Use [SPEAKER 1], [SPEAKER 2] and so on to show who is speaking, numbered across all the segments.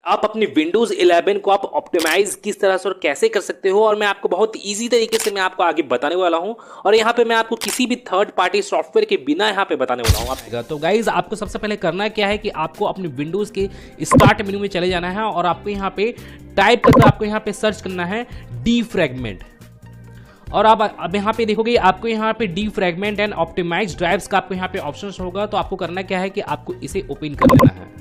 [SPEAKER 1] आप अपने Windows 11 को आप ऑप्टिमाइज किस तरह से और कैसे कर सकते हो, और मैं आपको बहुत इजी तरीके से मैं आपको आगे बताने वाला हूं। और यहाँ पे मैं आपको किसी भी थर्ड पार्टी सॉफ्टवेयर के बिना यहाँ पे बताने वाला हूँ आपको। तो गाइज आपको सबसे पहले करना क्या है कि आपको अपने विंडोज के स्टार्ट मेन्यू में चले जाना है और आपको यहाँ पे टाइप करके आपको यहाँ पे सर्च करना है डीफ्रैगमेंट। और अब यहाँ पे देखोगे आपको यहाँ पे डीफ्रैगमेंट एंड ऑप्टिमाइज ड्राइव्स का आपको यहाँ पे ऑप्शन होगा। तो आपको करना क्या है कि आपको इसे ओपन कर लेना है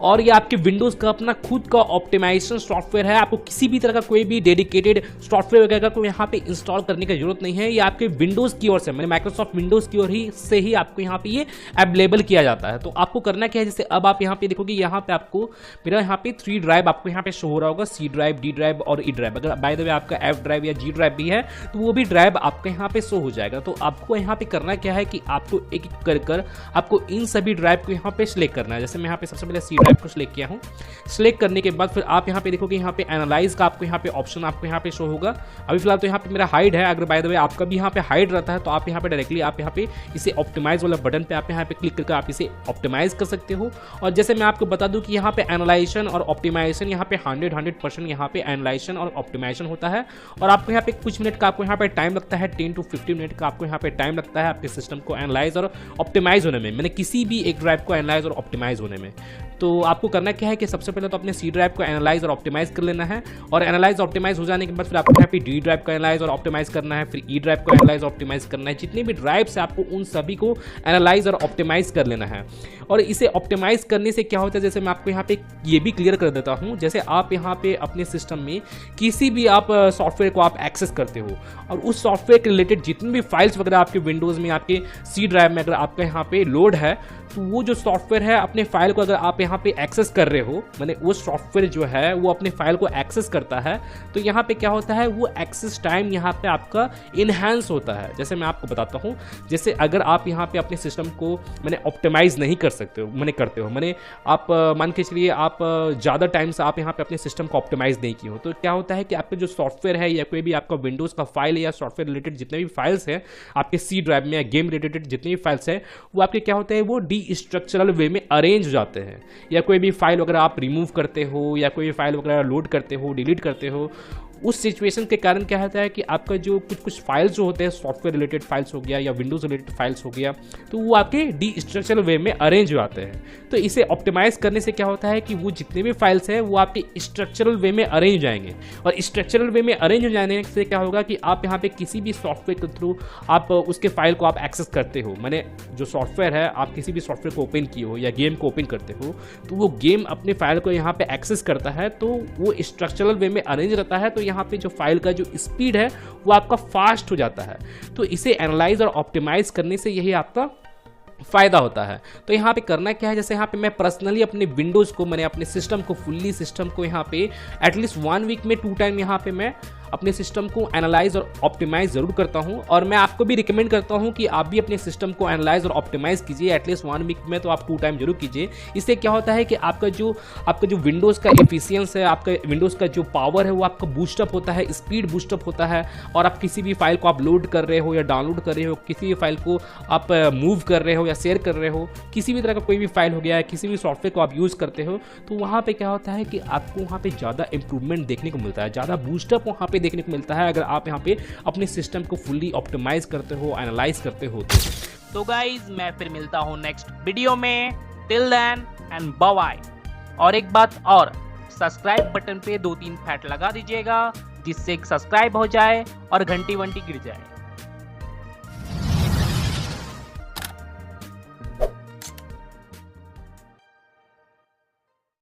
[SPEAKER 1] और ये आपके विंडोज का अपना खुद का ऑप्टिमाइजेशन सॉफ्टवेयर है। आपको किसी भी तरह का कोई भी डेडिकेटेड सॉफ्टवेयर वगैरह को यहाँ पे इंस्टॉल करने की जरूरत नहीं है। ये आपके विंडोज की ओर से, मैंने माइक्रोसॉफ्ट विंडोज की ओर ही से ही आपको यहाँ पे ये अवेलेबल किया जाता है। तो आपको करना क्या है, जैसे अब आप यहाँ पे देखोगे यहाँ पे आपको मेरा यहाँ पे 3 ड्राइव आपको यहाँ पे शो हो रहा होगा, सी ड्राइव, डी ड्राइव और ई ड्राइव। अगर बाय द वे आपका एफ ड्राइव या जी ड्राइव भी है तो वो भी ड्राइव आपके यहाँ पे शो हो जाएगा। तो आपको यहाँ पे करना क्या है कि आपको एक एक कर आपको इन सभी ड्राइव को यहाँ पे सिलेक्ट करना है। जैसे मैं यहाँ पे सबसे पहले सी ड्राइव को सिलेक्ट किया हूँ। सिलेक्ट करने के बाद फिर आप यहाँ पे देखोगे यहाँ पे एनालाइज का आपको यहाँ पे ऑप्शन आपको यहाँ पे शो होगा। अभी फिलहाल तो यहाँ पे मेरा हाइड है। अगर बाय द वे आपका भी यहाँ पे हाइड रहता है तो आप यहाँ पे डायरेक्टली आप यहाँ पे इसे ऑप्टिमाइज वाला बटन पे आप यहाँ पे क्लिक करके आप इसे ऑप्टिमाइज कर सकते हो। और जैसे मैं आपको बता दूं कि यहाँ पे एनालाइजेशन और ऑप्टिमाइजेशन यहाँ पे 100% यहाँ पे एनालाइजेशन और ऑप्टिमाइजेशन होता है। और आपको यहाँ पे कुछ मिनट का आपको यहाँ पे टाइम लगता है, 10 to 15 मिनट का आपको यहाँ पे टाइम लगता है आपके सिस्टम को एनालाइज और ऑप्टिमाइज होने में, मैंने किसी भी एक ड्राइव को एनालाइज और ऑप्टिमाइज होने में। तो आपको करना क्या है कि सबसे पहले तो अपने सी ड्राइव को एनालाइज और ऑप्टिमाइज कर लेना है। और एनालाइज ऑप्टिमाइज हो जाने के बाद फिर आपको यहाँ पे डी ड्राइव को एनालाइज और ऑप्टिमाइज करना है, फिर ई ड्राइव को एनालाइज और ऑप्टिमाइज करना है। जितने भी ड्राइव्स है आपको उन सभी को एनालाइज और ऑप्टिमाइज कर लेना है। और इसे ऑप्टिमाइज करने से क्या होता है, जैसे मैं आपको यहाँ पे ये भी क्लियर कर देता हूँ, जैसे आप यहाँ पे अपने सिस्टम में किसी भी आप सॉफ्टवेयर को आप एक्सेस करते हो और उस सॉफ्टवेयर के रिलेटेड जितनी भी फाइल्स वगैरह आपके विंडोज़ में आपके सी ड्राइव में अगर आपका यहाँ पे लोड है, तो वो जो सॉफ्टवेयर है अपने फाइल को अगर आप यहाँ पे एक्सेस कर रहे हो, मैंने वो सॉफ्टवेयर जो है वो अपने फाइल को एक्सेस करता है, तो यहाँ पे क्या होता है वो एक्सेस टाइम यहाँ पे आपका इनहेंस होता है। जैसे मैं आपको बताता हूँ, जैसे अगर आप यहाँ पे अपने सिस्टम को मैंने ऑप्टिमाइज नहीं कर सकते हो, मैंने करते हो, मैंने आप मान के चलिए आप ज़्यादा टाइम से आप यहाँ पे अपने सिस्टम को ऑप्टिमाइज नहीं किए हो, तो क्या होता है कि आपका जो सॉफ्टवेयर है या कोई भी आपका विंडोज़ का फाइल या सॉफ्टवेयर रिलेटेड जितने भी फाइल्स हैं आपके सी ड्राइव में या गेम रिलेटेड जितने भी फाइल्स हैं वो आपके क्या होते हैं वो स्ट्रक्चरल वे में अरेंज हो जाते हैं। या कोई भी फाइल वगैरह आप रिमूव करते हो या कोई भी फाइल वगैरह लोड करते हो, डिलीट करते हो, उस सिचुएशन के कारण क्या होता है कि आपका जो कुछ फाइल्स जो होते हैं सॉफ्टवेयर रिलेटेड फाइल्स हो गया या विंडोज रिलेटेड फाइल्स हो गया, तो वो आपके डी स्ट्रक्चरल वे में अरेंज हो जाते हैं। तो इसे ऑप्टिमाइज करने से क्या होता है कि वो जितने भी फाइल्स हैं वो आपके स्ट्रक्चरल वे में अरेंज हो जाएंगे। और स्ट्रक्चरल वे में अरेंज हो जाने से क्या होगा कि आप यहाँ पे किसी भी सॉफ्टवेयर के थ्रू आप उसके फाइल को आप एक्सेस करते हो, मैंने जो सॉफ्टवेयर है आप किसी भी सॉफ्टवेयर को ओपन किए हो या गेम को ओपन करते हो, तो वो गेम अपने फाइल को यहाँ पे एक्सेस करता है, तो वो स्ट्रक्चरल वे में अरेंज रहता है। तो यहाँ पे जो फाइल का जो स्पीड है वो आपका फास्ट हो जाता है। तो इसे एनालाइज और ऑप्टिमाइज करने से यही आपका फायदा होता है। तो यहाँ पे करना क्या है, जैसे यहाँ पे मैं पर्सनली अपने विंडोज को, मैंने अपने सिस्टम को फुल्ली सिस्टम को यहाँ पे एटलीस्ट 1 वीक में 2 टाइम यहाँ पे मैं अपने सिस्टम को एनालाइज और ऑप्टिमाइज जरूर करता हूं। और मैं आपको भी रिकमेंड करता हूं कि आप भी अपने सिस्टम को एनालाइज और ऑप्टिमाइज कीजिए एटलीस्ट 1 वीक में, तो आप 2 टाइम जरूर कीजिए। इससे क्या होता है कि आपका जो विंडोज़ का एफिशिएंस है, आपका विंडोज़ का जो पावर है वो आपका बूस्टअप होता है, स्पीड बूस्टअप होता है। और आप किसी भी फाइल को आप लोड कर रहे हो या डाउनलोड कर रहे हो, किसी भी फाइल को आप मूव कर रहे हो या शेयर कर रहे हो, किसी भी तरह का कोई भी फाइल हो गया है, किसी भी सॉफ्टवेयर को आप यूज़ करते हो, तो वहाँ पर क्या होता है कि आपको वहाँ पर ज़्यादा इंप्रूवमेंट देखने को मिलता है, ज़्यादा बूस्टअप वहाँ पर देखने को मिलता है आप यहाँ पे अपने सिस्टम को फुल्ली ऑप्टिमाइज करते हो, एनालाइज करते हो।
[SPEAKER 2] तो गाइज मैं फिर मिलता हूँ नेक्स्ट वीडियो में। Till then and bye bye. और एक बात और, सब्सक्राइब बटन पे 2-3 फैट लगा दीजिएगा जिससे सब्सक्राइब हो जाए और घंटी वंटी गिर जाए।